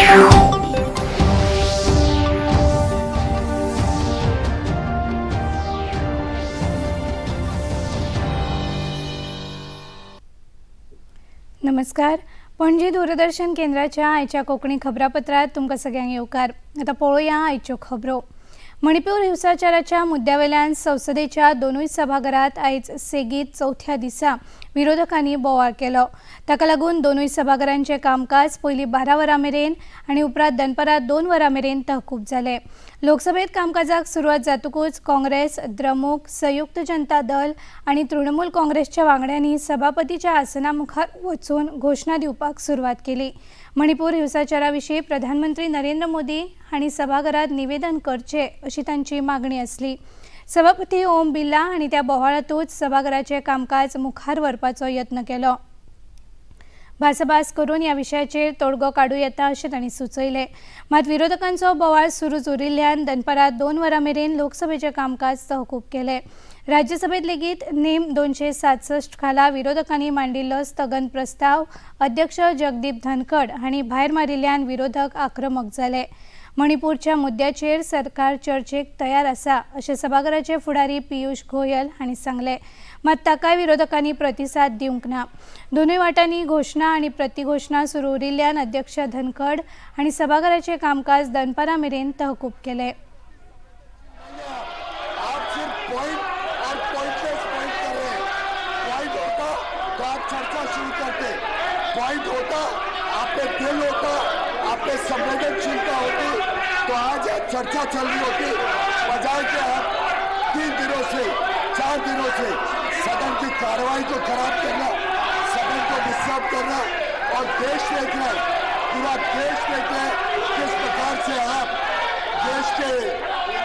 नमस्कार. पणजी दूरदर्शन केंद्राच्या आयच्या कोंकणी खबरापत्रात तुमकां सगळ्यांक येवकार. आता पळोवया आयच्यो खबरो. मणिपूर हिंसाचाराच्या मुद्द्यावेल्यान संसदेच्या दोनूय सभाघरात आयज सेगीत चौथ्या दिसा विरोधकांनी बोवाळ केलो. ताका लागून दोनूय सभाघरांचे कामकाज पयलीं 12 वरां मेरेन आनी उपरांत दनपारां 2 वरां मेरेन तहकूब जाले. लोकसभेत कामकाजाक सुरवात जातकूच काँग्रेस, द्रमुक, संयुक्त जनता दल आनी तृणमूल काँग्रेसच्या वांगड्यांनी सभापतीच्या आसना मुखार वचून घोशणा दिवपाक सुरवात केली. मणिपूर हिंसाचाराविशीं प्रधानमंत्री नरेंद्र मोदी हांणी सभाघरात निवेदन करचें अशी तांची मागणी आसली. सभापती ओम बिर्ला हांणी त्या बोवाळांतूच सभाघराचें कामकाज मुखार व्हरपाचो यत्न केलो. भासाभास करून ह्या विशयाचेर तोडगो काडूं येता अशें तांणी सुचयलें. मात विरोधकांचो बोवाळ सुरूच उरिल्ल्यान दनपारां 2 वरां मेरेन लोकसभेचें कामकाज तहकूब केलें. राज्यसभेत लेगीत नेम 267 खाला विरोधकांनी मांडिल्लो स्थगन प्रस्ताव अध्यक्ष जगदीप धनखड हांणी भायर मारिल्ल्यान विरोधक आक्रमक जाले. मणिपूरच्या मुद्द्याचेर सरकार चर्चेक तयार आसा अशें सभाघराचे फुडारी पियुष गोयल हांणी सांगलें. मात ताकाय विरोधकांनी प्रतिसाद दिवंक ना. दोनूय वाटांनी घोशणा आनी प्रतिघोशणा सुरू उरिल्ल्यान अध्यक्ष धनखड हांणी सभाघराचें कामकाज दनपारां मेरेन तहकूब केलें. संवेदनशीलता होती तो आज चर्चा चल रही होती, बजाय के आप 3 दिनों से 4 दिनों से सदन की कार्रवाई को खराब करना, सदन को डिस्टर्ब करना और देश देख रहा है, पूरा देश देख रहा है किस प्रकार से आप देश के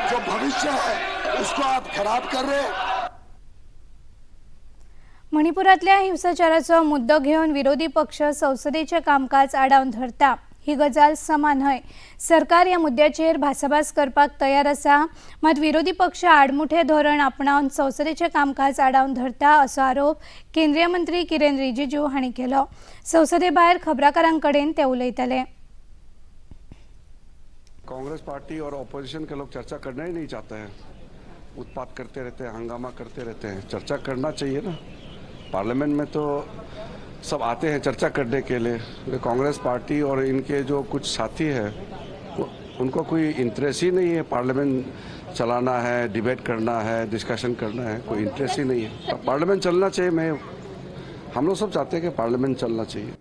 जो भविष्य है उसको आप खराब कर रहे हैं. मणिपुरातल्या हिंसाचाराचो मुद्दो घेवन विरोधी पक्ष संसदेचें कामकाज आडावन धरता ही गजाल समान न्हय. सरकार ह्या मुद्द्याचेर भासाभास करपाक तयार आसा, मात विरोधी पक्ष आडमुठे धोरण आपणावन संसदेचें कामकाज आडावन धरता असो आरोप केंद्रीय मंत्री किरेन रिजिजू हांणी केलो. संसदे भायर खबराकारां कडेन ते उलयताले. कांग्रेस पार्टी और ऑपोजिशन के लोग चर्चा करना ही नहीं चाहते हैं, उत्पात करते रहते हैं, हंगामा करते रहते हैं. चर्चा करना चाहिए ना. पार्लियामेंट में तो सब आते हैं चर्चा करने के लिए. कांग्रेस पार्टी और इनके जो कुछ साथी हैं उनको कोई इंटरेस्ट ही नहीं है पार्लियामेंट चलाना है, डिबेट करना है, डिस्कशन करना है. कोई इंटरेस्ट ही नहीं है. पार्लियामेंट चलना चाहिए. हम लोग सब चाहते हैं कि पार्लियामेंट चलना चाहिए.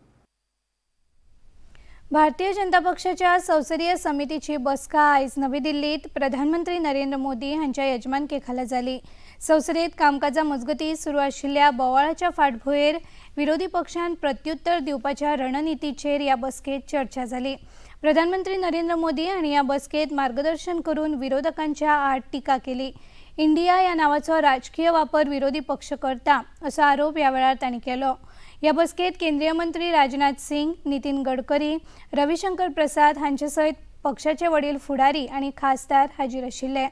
भारतीय जनता पक्षाच्या संसदीय समितीची बसका आयज नवी दिल्लीत प्रधानमंत्री नरेंद्र मोदी हांच्या येजमानकेखाला जाली. संसदेत कामकाजा मजगतीं सुरू आशिल्ल्या बोवाळाच्या फाटभुंयेर विरोधी पक्षान प्रत्युत्तर दिवपाच्या रणनितीचेर ह्या बसकेत चर्चा जाली. प्रधानमंत्री नरेंद्र मोदी हांणी ह्या बसकेत मार्गदर्शन करून विरोधकांच्या आड टिका केली. इंडिया ह्या नांवाचो राजकीय वापर विरोधी पक्ष करता असो आरोप ह्या वेळार तांणी केलो. ह्या बसकेत केंद्रीय मंत्री राजनाथ सिंग, नितीन गडकरी, रविशंकर प्रसाद हांचे सयत पक्षाचे वडील फुडारी आनी खासदार हाजीर आशिल्ले.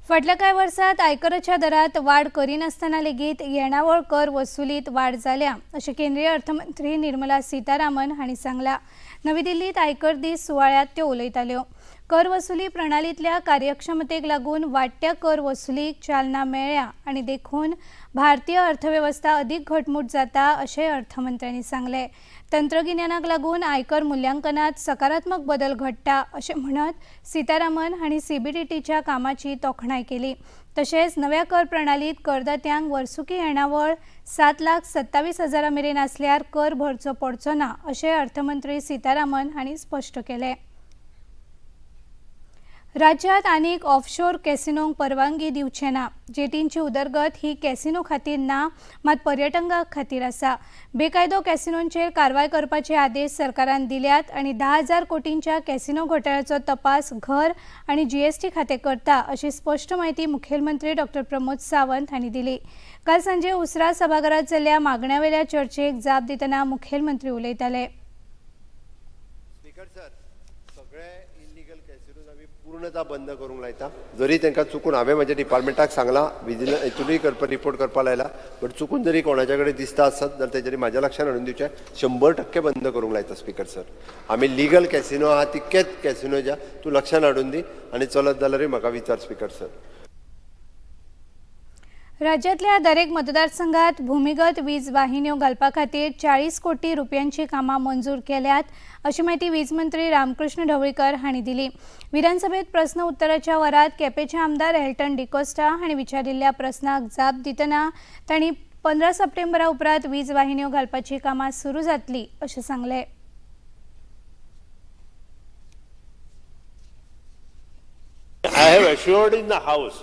फाटल्या कांय वर्सांत आयकराच्या दरात वाड करिनासतना लेगीत येणावळ कर वसुलीत वाड जाल्या अशें केंद्रीय अर्थमंत्री निर्मला सीतारामन हांणी सांगलां. नवी दिल्लीत आयकर दीस सुवाळ्यात त्यो उलयताल्यो. कर वसुली प्रणालींतल्या कार्यक्षमतेक लागून वाडट्या कर वसुलीक चालना मेळ्ळ्या आनी देखून भारतीय अर्थवेवस्था अदीक घटमूट जाता अशेंय अर्थमंत्र्यांनी सांगलें. तंत्रगिन्यानाक लागून आयकर मुल्यांकनात सकारात्मक बदल घडटा अशें म्हणत सीतारामन हांणी सीबीडीटीच्या कामाची तोखणाय केली. तशेंच नव्या कर प्रणालींत करदात्यांक वर्सुकी येणावळ 7,27,000 मेरेन आसल्यार कर भरचो पडचो ना अशें अर्थमंत्री सीतारामन हांणी स्पश्ट केलें. राज्यात आनीक ऑफशोर कॅसिनोंक परवानगी दिवचे ना. जेटींची उदरगत ही कॅसिनो खातीर ना, मात पर्यटकां खातीर आसा. बेकायदो कॅसिनोंचेर कारवाय करपाचे आदेश सरकारान दिल्यात आनी 10,000 कोटींच्या कॅसिनो घोटाळ्याचो तपास घर आनी जीएसटी खातें करता अशी स्पश्ट माहिती मुखेलमंत्री डॉ प्रमोद सावंत हांणी दिली. काल सांजे उसरा सभाघरात जाल्ल्या मागण्यावेल्या चर्चेक जाप दितना मुखेलमंत्री उलयताले. पूर्णता बंद करूंक लायता. जरी तांकां चुकून हांवें म्हज्या डिपार्टमेंटाक सांगलां, विजिलन्स हितूनय रिपोर्ट करपा लायला, बट चुकून जरी कोणाच्या कडेन दिसता आसत जाल्यार तेजेर म्हाज्या लक्षांत हाडून दिवचें. 100% बंद करूंक लायता स्पीकर सर. आमी लिगल कॅसिनो आहा तितकेच कॅसिनो ज्या तूं लक्षांत हाडून दी आनी चलत जाल्यारूय म्हाका विचार स्पीकर सर. राज्यातल्या दरेक मतदारसंघात भूमिगत वीज वाहिन्यो घालपा खातीर 40 कोटी रुपयांची कामां मंजूर केल्यात अशी माहिती वीज मंत्री रामकृष्ण ढवळीकर हांणी दिली. विधानसभेत प्रस्न उत्तराच्या वरात केपेचे आमदार एल्टन डिकोस्टा हांणी विचारिल्ल्या प्रस्नाक जाप दितना तांणी 15 सप्टेंबरा उपरांत वीज वाहिन्यो घालपाची कामां सुरू जातली अशें सांगलें. I have assured in the House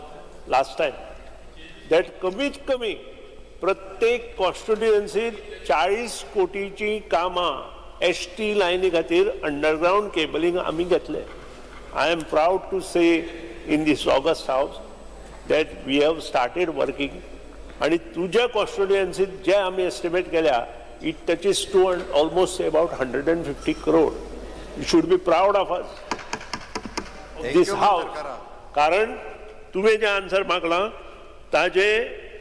last time that कमीत कमी प्रत्येक कॉन्स्टिट्युएन्सीत 40 कोटीची कामां ST लायनी खातीर अंडरग्राउंड केबलिंग आमी घेतले. I am proud to say in this August House that we have started working आणि तुझ्या कॉन्स्टिट्युएन्सीत जे आमी एस्टिमेट केल्या it touches to almost say about 150 crore. You should be proud of us. This house. कारण तुवें जे आन्सर मागला ताजे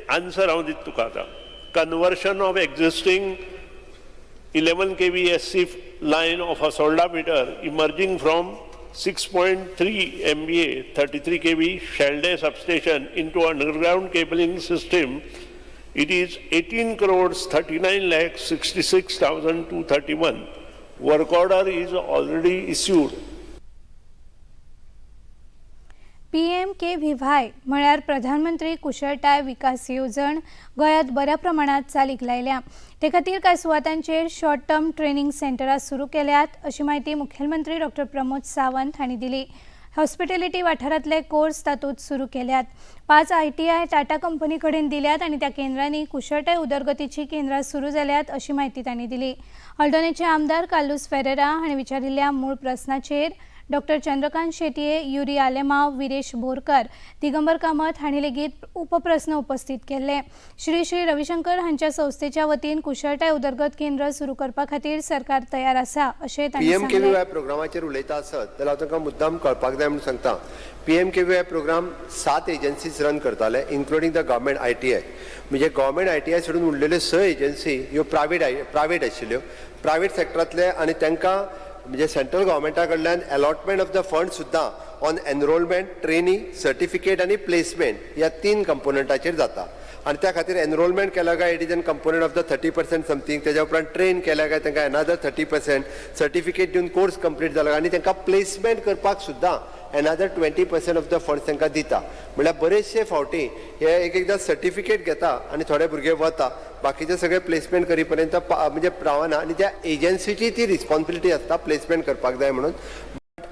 answer हांव दिता तुका आतां. Conversion of existing 11 kV SC line of a solda meter emerging from 6.3 MVA 33 kV Shelde substation into underground cabling system. It is 18 crores 39 lakhs 66,231. Work order is already issued. PMKVY म्हळ्यार प्रधानमंत्री कुशळटाय विकास येवजण गोंयांत बऱ्या प्रमाणात चालीक लायल्या. ते खातीर कांय सुवातांचेर शॉर्ट टर्म ट्रेनिंग सेंटरां सुरू केल्यात अशी माहिती मुखेलमंत्री डॉ. प्रमोद सावंत हांणी दिली. हॉस्पिटॅलिटी वाठारांतले कोर्स तातूंत सुरू केल्यात. 5 ITI टाटा कंपनी कडेन दिल्यात आनी त्या केंद्रांनी कुशळटाय उदरगतीची केंद्रां सुरू जाल्यात अशी माहिती तांणी दिली. हळदोणेचे आमदार कार्लोस फेरेरा हांणी विचारिल्ल्या मूळ प्रस्नाचेर डॉ. चंद्रकांत शेटये, युरी आलेमाव, विरेश बोरकर, दिगंबर कामत हांणी लेगीत उपप्रस्न उपस्थित केले. श्री श्री रविशंकर हांच्या संस्थेच्या वतीन कुशळटाय उदरगत केंद्र सुरू करपा खातीर सरकार तयार आसा अशें तांणी सांगलें. PMKVY प्रोग्रामाचेर उलयता आसत जाल्यार हांव तांकां मुद्दाम कळपाक जाय म्हणून सांगता. PMKVY प्रोग्राम 7 एजन्सीज रन करताले इन्क्लुडींग द गव्हर्मेंट ITI. म्हणजे गव्हर्मेंट ITI सोडून उरलेल्यो 6 एजन्सी ह्यो प्रायव्हेट आशिल्ल्यो. प्रायव्हेट सेक्टरांतले आनी तांकां म्हणजे सेंट्रल गव्हर्मेंटा कडल्यान अलॉटमेंट ऑफ द फंड सुद्दां ऑन एनरोलमेंट, ट्रेनिंग, सर्टिफिकेट आनी प्लेसमेंट ह्या 3 कंपोनंटाचेर जाता. आनी त्या खातीर एनरोलमेंट केला काय it is an component of the 30% something. तेज्या उपरांत ट्रेन केल्या काय तांकां अनदर 30%, सर्टिफिकेट दिवन कोर्स कंप्लीट जाला आनी तांकां प्लेसमेंट करपाक सुद्दां अनदर 20% ऑफ द फंड्स तांकां दिता. म्हळ्यार बरेचशे फावटी हे एकदां सर्टिफिकेट घेता आनी थोडे भुरगे वता, बाकीचे सगळे प्लेसमेंट करी पर्यंत म्हणजे पावना आनी त्या एजन्सीची ती रिस्पॉन्सिबिलिटी आसता प्लेसमेंट करपाक जाय म्हणून.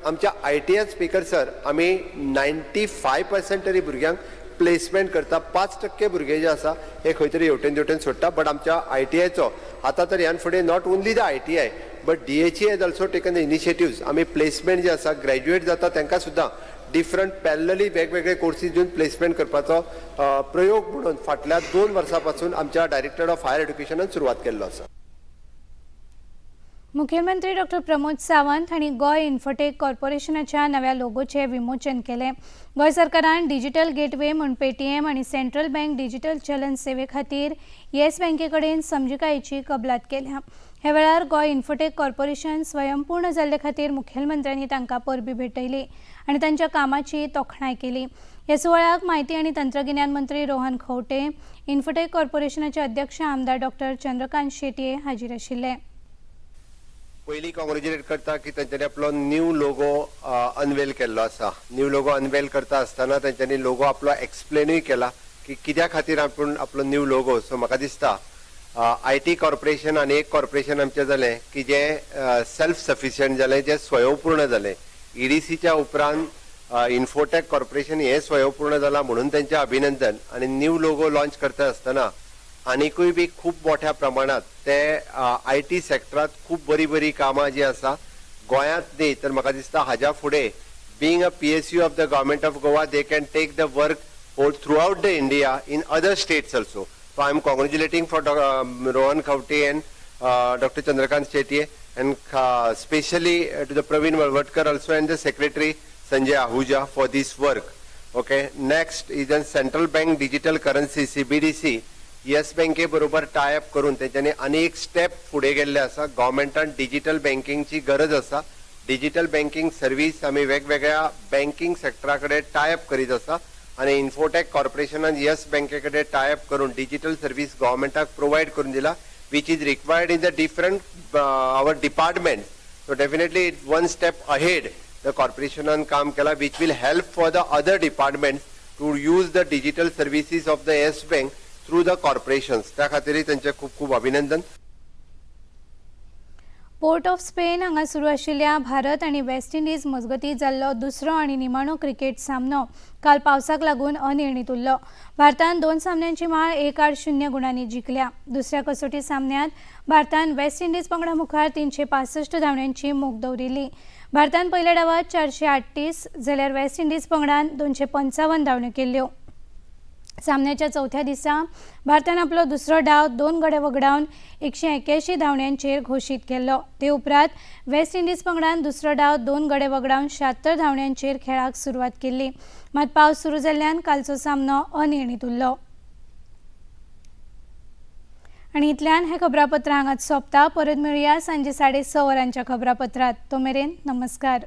आमच्या ITI स्पीकर सर आमी 95% तरी भुरग्यांक प्लेसमेंट करता. 5% भुरगे जे आसा हे खंय तरी हेवटेन सोडटा. बट आमच्या ITIचो आतां तर ह्यान फुडें not only the ITI but DHE has also taken the initiatives. आमी प्लेसमेंट जे आसा ग्रॅज्युएट जाता तांकां सुद्दां डिफरंट पॅरलली वेगवेगळे कोर्सीस दिवन प्लेसमेंट करपाचो प्रयोग म्हणून फाटल्या 2 वर्सां पासून आमच्या डायरेक्टर ऑफ हायर एड्युकेशनान सुरवात केल्लो आसा. मुखेलमंत्री डॉ. प्रमोद सावंत हांणी गोंय इन्फोटेक कॉर्पोरेशनाच्या नव्या लोगोचें विमोचन केलें. गोंय सरकारान डिजिटल गेटवे म्हूण पेटीएम आनी सेंट्रल बँक डिजिटल चलन सेवे खातीर येस बँके कडेन समजिकायेची कबलात केल्या. ह्या वेळार गोंय इन्फोटेक कॉर्पोरेशन स्वयंपूर्ण जाल्ले खातीर मुखेलमंत्र्यांनी तांकां परबी भेटयली आनी तांच्या कामाची तोखणाय केली. ह्या सुवाळ्याक म्हायती आनी तंत्रगिन्यान मंत्री रोहन खंवटे, इन्फोटेक कॉर्पोरेशनाचे अध्यक्ष आमदार डॉ. चंद्रकांत शेटये हाजीर आशिल्ले. पयलीं कॉंग्रॅच्युलेट करता की तांच्यांनी आपलो न्यू लोगो अनवेल केल्लो आसा. न्यू लोगो अनवेल करता आसतना तांच्यांनी लोगो आपलो एक्सप्लेनूय केला की कित्या खातीर आपूण आपलो न्यू लोगो. सो म्हाका दिसता IT कॉर्पोरेशन आनी एक कॉर्पोरेशन आमचें जालें की जें सेल्फ सफिशियंट जालें, जें स्वयंपूर्ण जालें. EDCच्या उपरांत इन्फोटेक कॉर्पोरेशन हें स्वयंपूर्ण जालां म्हणून तेंचें अभिनंदन. आनी न्यू लोगो लॉन्च करता आसतना आनीकूय बी खूब मोठ्या प्रमाणात ते IT सेक्टरांत खूब बरी कामां जी आसा गोंयांत न्ही तर म्हाका दिसता हाज्या फुडें being a PSU of the government of Goa, they can take the work throughout the India in other states also. So I am congratulating for Rohan Khawte and Dr. Chandrakant Shetye and especially to the Praveen Walvatkar also and the Secretary Sanjay Ahuja for this work. Okay. Next is a central bank digital currency CBDC. Yes बँके बरोबर tie up करून त्यांच्यानी अनेक step पुढे गेल्ले आसा. गव्हर्मेंटान digital बँकिंगची गरज आसा. डिजिटल बँकिंग सर्व्हिस आम्ही वेगवेगळ्या बँकिंग सेक्टरा कडेन टायअप करीत आसा आणि इन्फोटेक कॉर्पोरेशनान येस बँके कडेन टायअप करून डिजिटल सर्व्हिस गव्हर्मेंटाक प्रोवाइड करून दिला, which is required in the different our department. So definitely it's one step ahead the corporation on काम केला, which will help for the other departments to use the digital services of the Yes Bank through the corporations. त्या खातीर त्यांचे खूप खूप अभिनंदन. Port of Spain हांगा सुरू आशिल्ल्या भारत आनी वेस्ट इंडीज मजगतीं जाल्लो दुसरो आनी निमाणो क्रिकेट सामनो काल पावसाक लागून अनिर्णीत उरलो. भारतान 2 सामन्यांची माळ 1-0 गुणांनी जिखल्या. दुसऱ्या कसोटी सामन्यात भारतान वेस्ट इंडीज पंगडा मुखार 365 धांवड्यांची मोख दवरिल्ली. भारतान पयल्या डावात 438 जाल्यार वेस्ट इंडीज पंगडान 255 धांवड्यो केल्ल्यो. सामन्याच्या चौथ्या दिसा भारतान आपलो दुसरो डाव 2 गडे वगडावन 181 धांवड्यांचेर घोशीत केल्लो. ते उपरांत वेस्ट इंडीज पंगडान दुसरो डाव 2 गडे वगडावन 76 धांवड्यांचेर खेळाक सुरवात केल्ली. मात पावस सुरू जाल्ल्यान कालचो सामनो अनिर्णीत उरलो. आनी इतल्यान हे खबरापत्र हांगाच सोंपता. परत मेळुया सांजे 6:30 वरांच्या खबरापत्रांत. तो मेरेन नमस्कार.